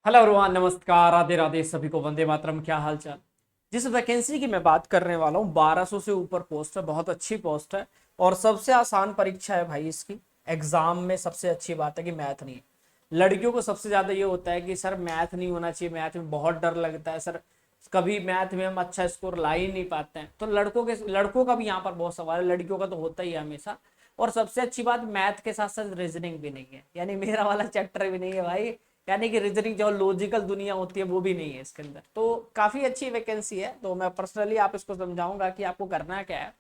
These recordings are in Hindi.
हेलो एवरीवन, नमस्कार, राधे राधे सभी को, वंदे मातरम। क्या हाल चाल। जिस वैकेंसी की मैं बात करने वाला हूँ 1200 से ऊपर पोस्ट है, बहुत अच्छी पोस्ट है और सबसे आसान परीक्षा है भाई इसकी। एग्जाम में सबसे अच्छी बात है कि मैथ नहीं है। लड़कियों को सबसे ज्यादा ये होता है कि सर मैथ नहीं होना चाहिए, मैथ में बहुत डर लगता है सर, कभी मैथ में हम अच्छा स्कोर ला ही नहीं पाते हैं। तो लड़कों का भी यहाँ पर बहुत सवाल है, लड़कियों का तो होता ही है हमेशा। और सबसे अच्छी बात, मैथ के साथ साथ रीजनिंग भी नहीं है, यानी मेरा वाला चैप्टर भी नहीं है भाई। यानी कि रीजनिंग जो लॉजिकल दुनिया होती है वो भी नहीं है इसके अंदर। तो काफी अच्छी वैकेंसी है। तो मैं पर्सनली आप इसको समझाऊंगा कि आपको करना क्या है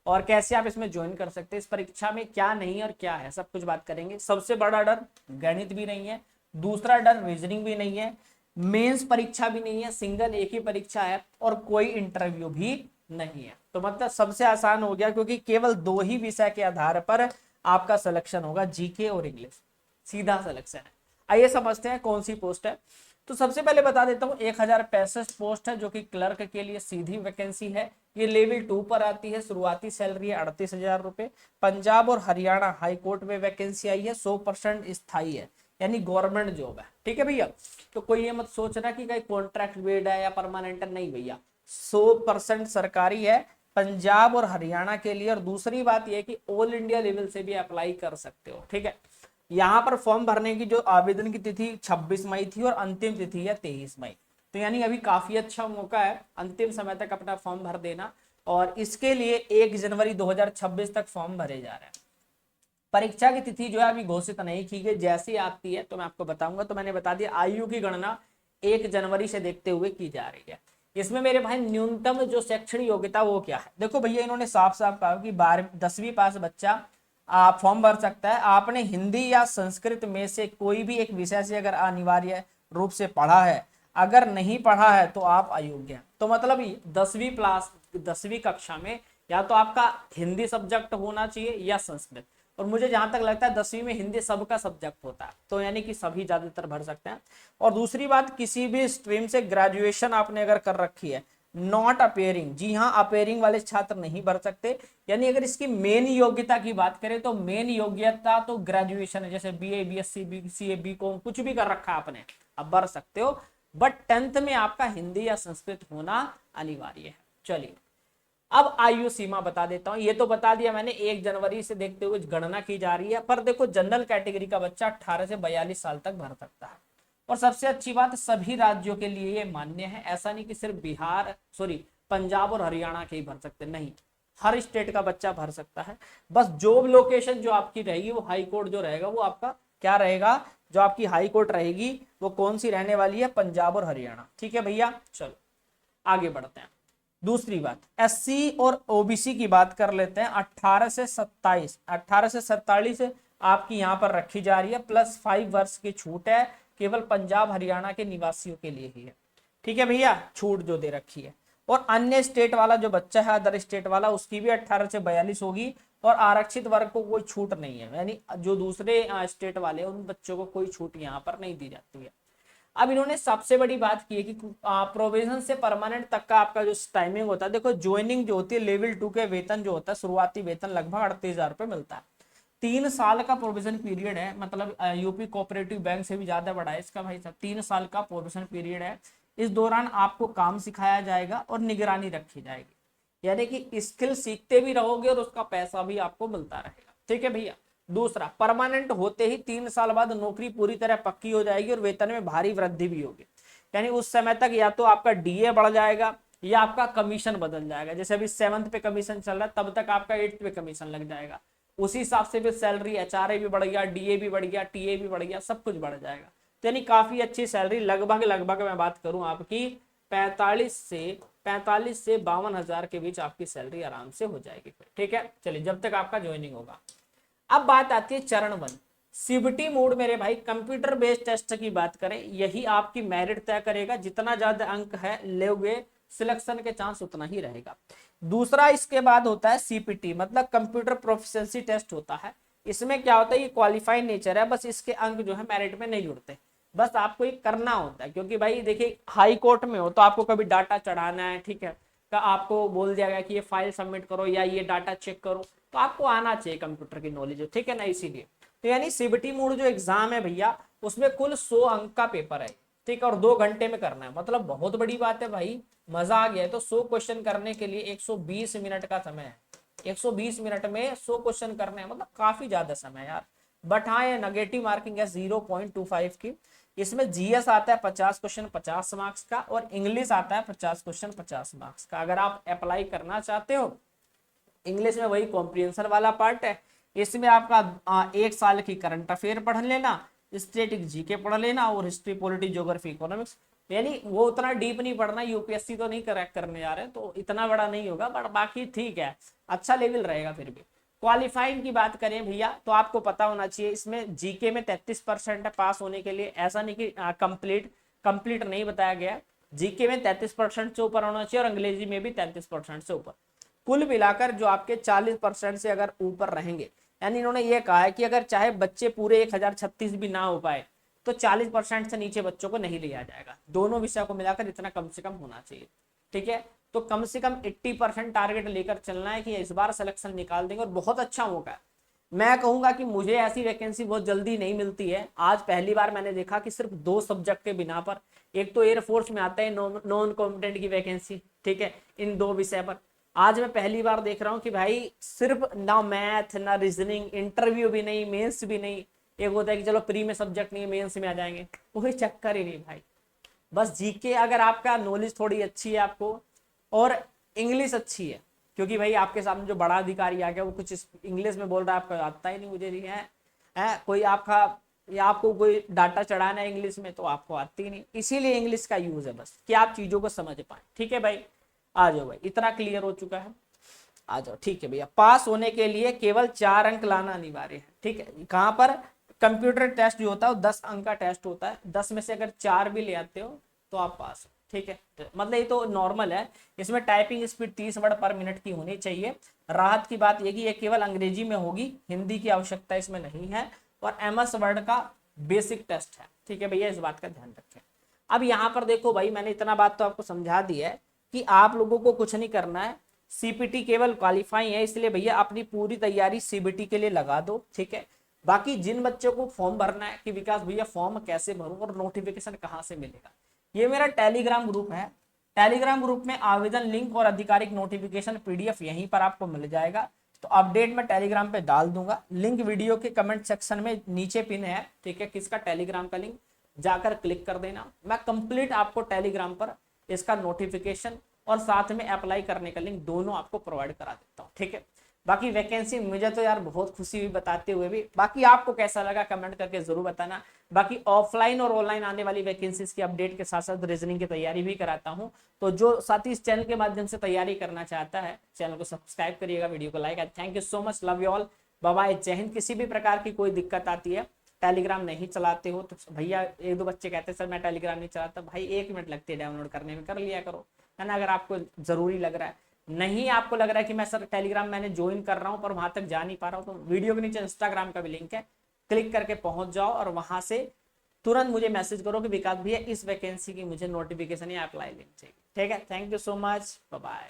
और कैसे आप इसमें ज्वाइन कर सकते हैं। इस परीक्षा में क्या नहीं और क्या है सब कुछ बात करेंगे। सबसे बड़ा डर गणित भी नहीं है, दूसरा डर रीजनिंग भी नहीं है, मेंस परीक्षा भी नहीं है, सिंगल एक ही परीक्षा है और कोई इंटरव्यू भी नहीं है। तो मतलब सबसे आसान हो गया, क्योंकि केवल दो ही विषय के आधार पर आपका सिलेक्शन होगा, जीके और इंग्लिश, सीधा सिलेक्शन है। आइए समझते हैं कौन सी पोस्ट है। तो सबसे पहले बता देता हूँ, 1065 पोस्ट है जो कि क्लर्क के लिए सीधी वैकेंसी है। ये लेवल 2 पर आती है, शुरुआती सैलरी है 38,000 रुपए। पंजाब और हरियाणा हाई कोर्ट में वैकेंसी आई है, 100% स्थायी है, यानी गवर्नमेंट जॉब है। ठीक है भैया। तो कोई ये मत सोचना कि कहीं कॉन्ट्रैक्ट बेस्ड है या परमानेंट है, नहीं भैया, 100% सरकारी है पंजाब और हरियाणा के लिए। और दूसरी बात यह कि ऑल इंडिया लेवल से भी अप्लाई कर सकते हो। ठीक है। यहाँ पर फॉर्म भरने की जो आवेदन की तिथि 26 मई थी और अंतिम तिथि है 23 मई। तो यानी अभी काफी अच्छा मौका है अंतिम समय तक अपना फॉर्म भर देना। और इसके लिए 1 जनवरी 2026 तक फॉर्म भरे जा रहे हैं। परीक्षा की तिथि जो है अभी घोषित नहीं की गई, जैसी आती है तो मैं आपको बताऊंगा। तो मैंने बता दिया, आयु की गणना 1 जनवरी से देखते हुए की जा रही है। इसमें मेरे भाई न्यूनतम जो शैक्षणिक योग्यता वो क्या है, देखो भैया इन्होंने साफ साफ कहा कि 10वीं पास बच्चा आप फॉर्म भर सकता है। आपने हिंदी या संस्कृत में से कोई भी एक विषय से अगर अनिवार्य रूप से पढ़ा है, अगर नहीं पढ़ा है तो आप अयोग्य हैं। तो मतलब 10वीं कक्षा में या तो आपका हिंदी सब्जेक्ट होना चाहिए या संस्कृत। और मुझे जहां तक लगता है 10वीं में हिंदी सबका सब्जेक्ट होता है, तो यानी कि सभी ज्यादातर भर सकते हैं। और दूसरी बात, किसी भी स्ट्रीम से ग्रेजुएशन आपने अगर कर रखी है, नॉट अपेयरिंग, जी हाँ अपेयरिंग वाले छात्र नहीं भर सकते। यानी अगर इसकी मेन योग्यता की बात करें तो मेन योग्यता तो ग्रेजुएशन है, जैसे बीए, बीएससी, बीसीए, बीकॉम कुछ भी कर रखा है आपने, अब भर सकते हो। बट 10th में आपका हिंदी या संस्कृत होना अनिवार्य है। चलिए, अब आयु सीमा बता देता हूं। ये तो बता दिया मैंने, 1 जनवरी से देखते हुए गणना की जा रही है। पर देखो, जनरल कैटेगरी का बच्चा 18 से 42 साल तक भर सकता है। और सबसे अच्छी बात, सभी राज्यों के लिए ये मान्य है। ऐसा नहीं कि सिर्फ पंजाब और हरियाणा के ही भर सकते, नहीं, हर स्टेट का बच्चा भर सकता है। बस जॉब लोकेशन जो आपकी रहेगी वो हाई कोर्ट जो रहेगा वो आपका क्या रहेगा, जो आपकी हाई कोर्ट रहेगी वो कौन सी रहने वाली है, पंजाब और हरियाणा। ठीक है भैया, चलो आगे बढ़ते हैं। दूसरी बात, एससी और ओबीसी की बात कर लेते हैं। 18 से 47 आपकी यहां पर रखी जा रही है, +5 वर्ष की छूट है, केवल पंजाब हरियाणा के निवासियों के लिए ही है। ठीक है भैया, छूट जो दे रखी है। और अन्य स्टेट वाला जो बच्चा है, अदर स्टेट वाला, उसकी भी 18 से 42 होगी। और आरक्षित वर्ग को कोई छूट नहीं है, यानी जो दूसरे स्टेट वाले उन बच्चों को कोई छूट यहाँ पर नहीं दी जाती है। अब इन्होंने सबसे बड़ी बात की है कि प्रोविजन से परमानेंट तक का आपका जो टाइमिंग होता है, देखो ज्वाइनिंग जो होती है लेवल 2 के वेतन जो होता है, शुरुआती वेतन लगभग 38,000 रुपए मिलता है। 3 साल का प्रोविजन पीरियड है, मतलब यूपी कोऑपरेटिव बैंक से भी ज्यादा बड़ा है इसका भाई साहब। 3 साल का प्रोविजन पीरियड है। इस दौरान आपको काम सिखाया जाएगा और निगरानी रखी जाएगी, यानी कि स्किल सीखते भी रहोगे और उसका पैसा भी आपको मिलता रहेगा। ठीक है भैया। दूसरा, परमानेंट होते ही 3 साल बाद नौकरी पूरी तरह पक्की हो जाएगी और वेतन में भारी वृद्धि भी होगी। यानी उस समय तक या तो आपका डीए बढ़ जाएगा या आपका कमीशन बदल जाएगा। जैसे अभी 7th पे कमीशन चल रहा है, तब तक आपका 8th पे कमीशन लग जाएगा। उसी हिसाब से फिर सैलरी, एचआरए भी बढ़ गया, डीए भी बढ़ गया, टीए भी बढ़ गया, सब कुछ बढ़ जाएगा। तो यानी काफी अच्छी सैलरी, लगभग लगभग मैं बात करूं आपकी 45 से 52,000 के बीच आपकी सैलरी आराम से हो जाएगी। ठीक है, चलिए, जब तक आपका ज्वाइनिंग होगा। अब बात आती है चरण 1, सीबीटी मोड। मेरे भाई, कंप्यूटर बेस्ड टेस्ट की बात करें, यही आपकी मेरिट तय करेगा। जितना ज्यादा अंक है लोगे, सिलेक्शन के चांस उतना ही रहेगा। दूसरा इसके बाद होता है सीपीटी, मतलब कंप्यूटर प्रोफिशिएंसी टेस्ट होता है। इसमें क्या होता है, ये क्वालिफाइड नेचर है, बस इसके अंक जो है मेरिट में नहीं जुड़ते। बस आपको ये करना होता है, क्योंकि भाई देखिए हाई कोर्ट में हो तो आपको कभी डाटा चढ़ाना है, ठीक है, का आपको बोल दिया गया कि ये फाइल सबमिट करो या ये डाटा चेक करो, तो आपको आना चाहिए कंप्यूटर की नॉलेज, ठीक है ना, इसीलिए। तो यानी सीबीटी मोड जो एग्जाम है भैया, उसमें कुल 100 अंक का पेपर है। ठीक है, और 2 घंटे में करना है, मतलब बहुत बड़ी बात है भाई, मजा आ गया है। तो 100 क्वेश्चन करने के लिए 120 मिनट का समय है, 120 मिनट में 100 क्वेश्चन करने हैं, मतलब काफी ज्यादा समय यार। बट हाँ, ये नेगेटिव मार्किंग है 0.25 की। इसमें जीएस आता है 50 क्वेश्चन 50 मार्क्स का, और इंग्लिश आता है 50 क्वेश्चन 50 मार्क्स का। अगर आप अप्लाई करना चाहते हो, इंग्लिश में वही कॉम्प्रिहेंशन वाला पार्ट है, इसमें आपका 1 साल की करंट अफेयर पढ़ लेना, स्टैटिक जीके पढ़ लेना, और हिस्ट्री पॉलिटी ज्योग्राफी इकोनॉमिक्स। यानी वो उतना डीप नहीं पढ़ना, यूपीएससी तो नहीं क्रैक करने जा रहे हैं, तो इतना बड़ा नहीं होगा, बट बाकी ठीक है, अच्छा लेवल रहेगा फिर भी। क्वालिफाइंग की बात करें भैया, तो आपको पता होना चाहिए इसमें जीके में 33% है पास होने के लिए, ऐसा नहीं कि कंप्लीट नहीं बताया गया। जीके में 33% से ऊपर होना चाहिए, और अंग्रेजी में भी 33% से ऊपर। कुल मिलाकर जो आपके 40% से अगर ऊपर रहेंगे, यानी इन्होंने ये कहा है कि अगर चाहे बच्चे पूरे 1036 भी ना हो पाए, तो 40% से नीचे बच्चों को नहीं लिया जाएगा। दोनों विषय को मिलाकर इतना कम से कम होना चाहिए, ठीक है। तो कम से कम 80% टारगेट लेकर चलना है कि इस बार सिलेक्शन निकाल देंगे, और बहुत अच्छा मौका है। मैं कहूंगा कि मुझे ऐसी वैकेंसी बहुत जल्दी नहीं मिलती है। आज पहली बार मैंने देखा कि सिर्फ 2 सब्जेक्ट के बिना पर, एक तो एयरफोर्स में आता है नॉन कॉम्पिटेंट की वैकेंसी, ठीक है, इन 2 विषय पर। आज मैं पहली बार देख रहा हूँ कि भाई सिर्फ ना मैथ ना रीजनिंग, इंटरव्यू भी नहीं, मेंस भी नहीं। एक होता है कि चलो प्री में सब्जेक्ट नहीं है, मेंस में आ जाएंगे, कोई चक्कर ही नहीं भाई। बस जीके अगर आपका नॉलेज थोड़ी अच्छी है आपको, और इंग्लिश अच्छी है, क्योंकि भाई आपके सामने जो बड़ा अधिकारी आ गया वो कुछ इंग्लिश में बोल रहा है, आपको आता ही नहीं, मुझे नहीं है कोई आपका, या आपको कोई डाटा चढ़ाना है इंग्लिश में तो आपको आती ही नहीं। इसीलिए इंग्लिश का यूज है बस, कि आप चीजों को समझ पाए, ठीक है भाई। आ जाओ भाई, इतना क्लियर हो चुका है, आ जाओ, ठीक है भैया। पास होने के लिए केवल 4 अंक लाना अनिवार्य है, ठीक है। कहां पर? कंप्यूटर टेस्ट जो होता है वो 10 अंक का टेस्ट होता है, 10 में से अगर 4 भी ले आते हो तो आप पास हो, ठीक है। मतलब ये तो नॉर्मल है। इसमें टाइपिंग स्पीड 30 वर्ड पर मिनट की होनी चाहिए। राहत की बात यह कि ये केवल अंग्रेजी में होगी, हिंदी की आवश्यकता इसमें नहीं है, और एमएस वर्ड का बेसिक टेस्ट है, ठीक है भैया, इस बात का ध्यान रखें। अब यहाँ पर देखो भाई, मैंने इतना बात तो आपको समझा दी है कि आप लोगों को कुछ नहीं करना है, सीपीटी केवल क्वालिफाई है, इसलिए भैया अपनी पूरी तैयारी सीबीटी के लिए लगा दो, ठीक है। बाकी जिन बच्चों को फॉर्म भरना है कि विकास भैया फॉर्म कैसे भरूं और नोटिफिकेशन कहां से मिलेगा, ये मेरा टेलीग्राम ग्रुप है। टेलीग्राम ग्रुप में आवेदन लिंक और आधिकारिक नोटिफिकेशन पीडीएफ यहीं पर आपको मिल जाएगा। तो अपडेट मैं टेलीग्राम पे डाल दूंगा, लिंक वीडियो के कमेंट सेक्शन में नीचे पिन है, ठीक है, किसका टेलीग्राम का लिंक, जाकर क्लिक कर देना। मैं कंप्लीट आपको टेलीग्राम पर इसका नोटिफिकेशन और साथ में अप्लाई करने का लिंक दोनों आपको प्रोवाइड करा देता हूँ, ठीक है। बाकी वैकेंसी मुझे तो यार बहुत खुशी हुई बताते हुए भी, बाकी आपको कैसा लगा कमेंट करके जरूर बताना। बाकी ऑफलाइन और ऑनलाइन आने वाली वैकेंसीज की अपडेट के साथ साथ रीजनिंग की तैयारी भी कराता हूँ। तो जो साथी इस चैनल के माध्यम से तैयारी करना चाहता है, चैनल को सब्सक्राइब करिएगा, वीडियो को like. Thank you so much, love you all, bye bye, जय हिंद। किसी भी प्रकार की कोई दिक्कत आती है, टेलीग्राम नहीं चलाते हो तो भैया, 1-2 बच्चे कहते हैं सर मैं टेलीग्राम नहीं चलाता, भाई 1 मिनट लगती है डाउनलोड करने में, कर लिया करो, है ना। अगर आपको जरूरी लग रहा है, नहीं आपको लग रहा है कि मैं सर टेलीग्राम मैंने ज्वाइन कर रहा हूं पर वहां तक जा नहीं पा रहा हूं, तो वीडियो के नीचे इंस्टाग्राम का भी लिंक है, क्लिक करके पहुंच जाओ और वहां से तुरंत मुझे मैसेज करो कि विकास भैया इस वैकेंसी की मुझे नोटिफिकेशन या अप्लाई लिंक चाहिए, ठीक है। Thank you so much, bye bye.